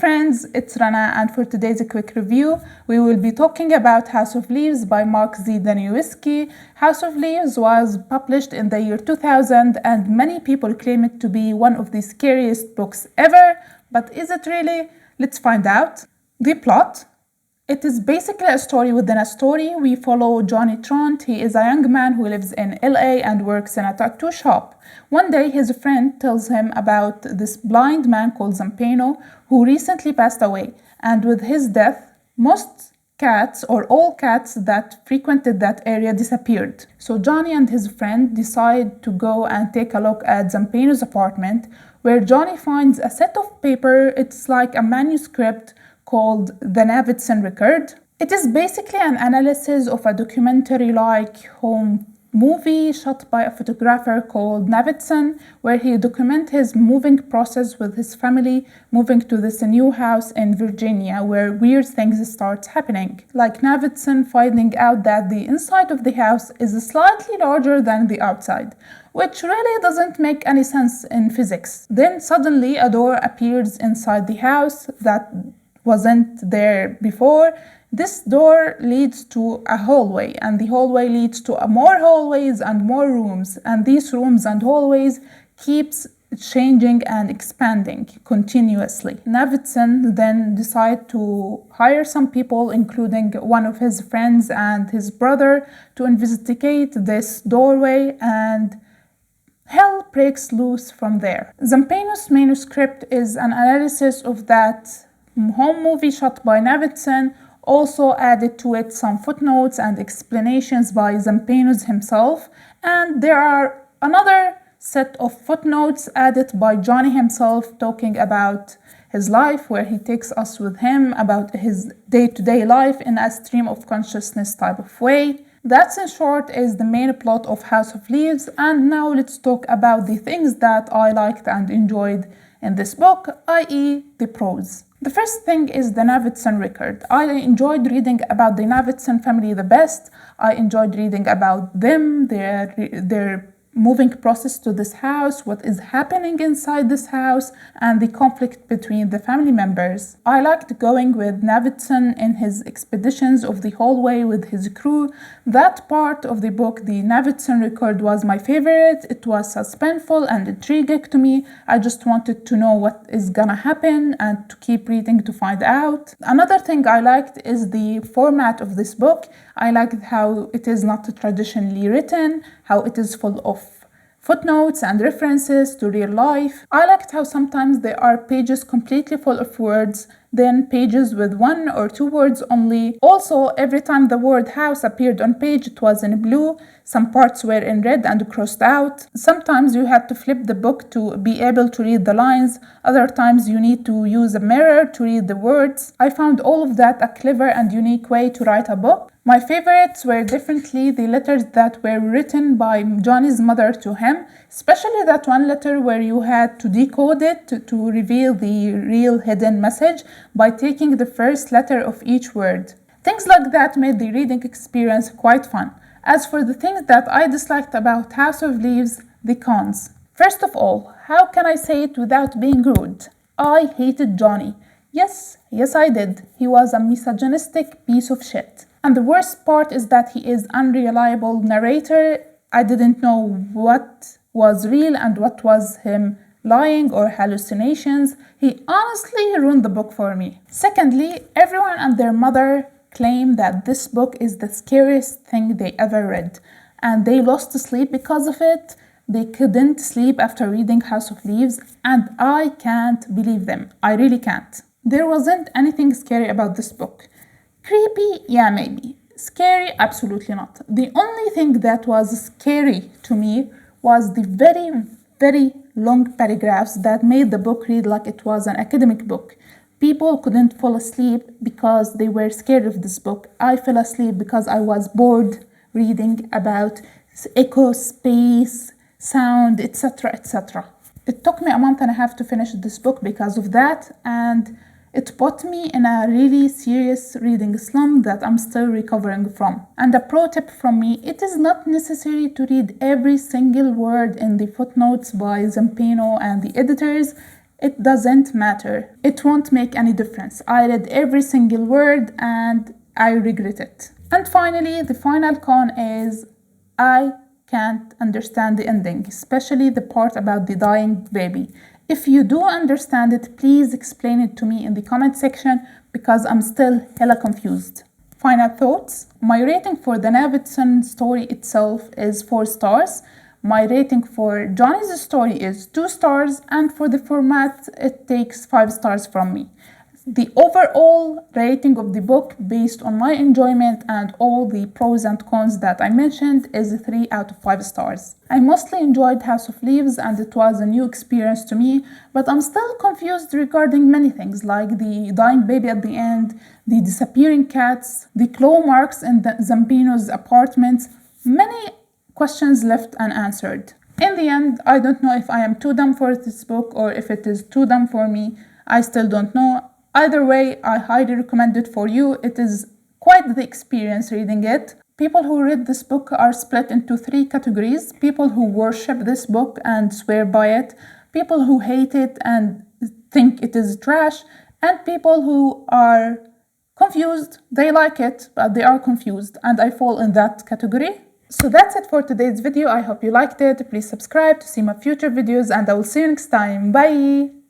friends, it's Rana, and for today's quick review, we will be talking about House of Leaves by Mark Z. Danielewski. House of Leaves was published in the year 2000, and many people claim it to be one of the scariest books ever. But is it really? Let's find out. The plot. It is basically a story within a story. We follow Johnny Trant. He is a young man who lives in LA and works in a tattoo shop. One day, his friend tells him about this blind man called Zampano who recently passed away. And with his death, most cats or all cats that frequented that area disappeared. So Johnny and his friend decide to go and take a look at Zampano's apartment, where Johnny finds a set of paper. It's like a manuscript called the Navidson Record. It is basically an analysis of a documentary-like home movie shot by a photographer called Navidson, where he documents his moving process with his family, moving to this new house in Virginia where weird things start happening. Like Navidson finding out that the inside of the house is slightly larger than the outside, which really doesn't make any sense in physics. Then suddenly a door appears inside the house that wasn't there before. This door leads to a hallway, and the hallway leads to more hallways and more rooms, and these rooms and hallways keeps changing and expanding continuously. Navidson then decides to hire some people, including one of his friends and his brother, to investigate this doorway, and hell breaks loose from there. Zampano's manuscript is an analysis of that home movie shot by Navidson. Also added to it some footnotes and explanations by Zampano's himself, and there are another set of footnotes added by Johnny himself talking about his life, where he takes us with him about his day-to-day life in a stream of consciousness type of way. That, in short, is the main plot of House of Leaves, and now let's talk about the things that I liked and enjoyed in this book, i.e. the prose. The first thing is the Navidson Record. I enjoyed reading about the Navidson family the best. I enjoyed reading about them, their moving process to this house, what is happening inside this house, and the conflict between the family members. I liked going with Navidson in his expeditions of the hallway with his crew. That part of the book, the Navidson Record, was my favorite. It was suspenseful and intriguing to me. I just wanted to know what is gonna happen and to keep reading to find out. Another thing I liked is the format of this book. I liked how it is not traditionally written, how it is full of footnotes and references to real life. I liked how sometimes there are pages completely full of words, then pages with one or two words only. Also, every time the word house appeared on page, it was in blue. Some parts were in red and crossed out. Sometimes you had to flip the book to be able to read the lines. Other times you need to use a mirror to read the words. I found all of that a clever and unique way to write a book. My favorites were definitely the letters that were written by Johnny's mother to him, especially that one letter where you had to decode it to reveal the real hidden message by taking the first letter of each word. Things like that made the reading experience quite fun. As for the things that I disliked about House of Leaves, the cons. First of all, how can I say it without being rude? I hated Johnny. Yes, I did. He was a misogynistic piece of shit. And the worst part is that he is an unreliable narrator. I didn't know what was real and what was him lying or hallucinations. He honestly ruined the book for me. Secondly, everyone and their mother claim that this book is the scariest thing they ever read, and they lost sleep because of it. They couldn't sleep after reading House of Leaves, and I can't believe them. I really can't. There wasn't anything scary about this book. Creepy? Yeah, maybe. Scary? Absolutely not. The only thing that was scary to me was the very, very long paragraphs that made the book read like it was an academic book. People couldn't fall asleep because they were scared of this book. I fell asleep because I was bored reading about echo, space, sound, etc., etc. It took me a month and a half to finish this book because of that, and it put me in a really serious reading slump that I'm still recovering from. And a pro tip from me, it is not necessary to read every single word in the footnotes by Zampano and the editors. It doesn't matter. It won't make any difference. I read every single word and I regret it. And finally, the final con is I can't understand the ending, especially the part about the dying baby. If you do understand it, please explain it to me in the comment section because I'm still hella confused. Final thoughts. My rating for the Navidson story itself is 4 stars. My rating for Johnny's story is 2 stars, and for the format, it takes 5 stars from me. The overall rating of the book, based on my enjoyment and all the pros and cons that I mentioned, is 3 out of 5 stars. I mostly enjoyed House of Leaves and it was a new experience to me, but I'm still confused regarding many things like the dying baby at the end, the disappearing cats, the claw marks in the Zampino's apartment, many questions left unanswered. In the end, I don't know if I am too dumb for this book or if it is too dumb for me. I still don't know. Either way, I highly recommend it for you. It is quite the experience reading it. People who read this book are split into 3 categories. People who worship this book and swear by it, people who hate it and think it is trash, and people who are confused. They like it, but they are confused, and I fall in that category. So that's it for today's video. I hope you liked it. Please subscribe to see my future videos and I will see you next time. Bye!